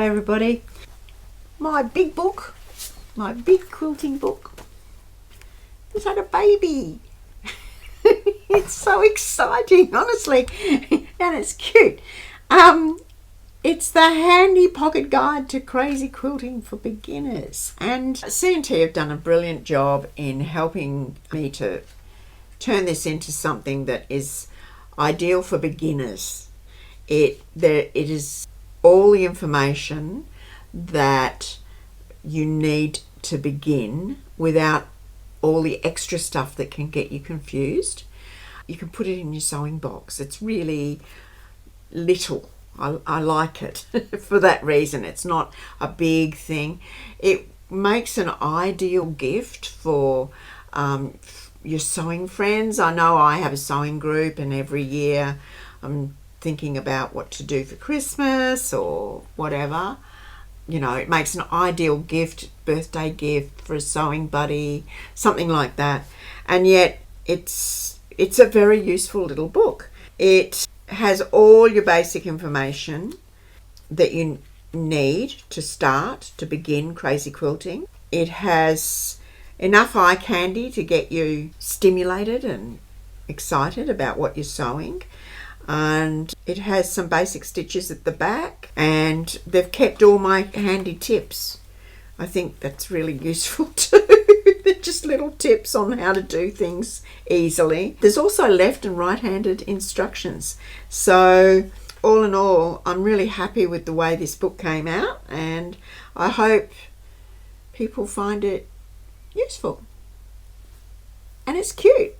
everybody. My big book, my big quilting book, has had a baby. It's so exciting, honestly, and it's cute. It's the handy pocket guide to crazy quilting for beginners, and C&T have done a brilliant job in helping me to turn this into something that is ideal for beginners. It is all the information that you need to begin without all the extra stuff that can get you confused. You can put it in your sewing box. It's really little. I like it for that reason. It's not a big thing. It makes an ideal gift for your sewing friends. I know I have a sewing group, and every year I'm thinking about what to do for Christmas or whatever. You know, it makes an ideal gift, birthday gift for a sewing buddy, something like that. And yet it's a very useful little book. It has all your basic information that you need to begin crazy quilting. It has enough eye candy to get you stimulated and excited about what you're sewing. And it has some basic stitches at the back, and they've kept all my handy tips. I think that's really useful too. They're just little tips on how to do things easily. There's also left and right-handed instructions. So all in all, I'm really happy with the way this book came out, and I hope people find it useful. And it's cute.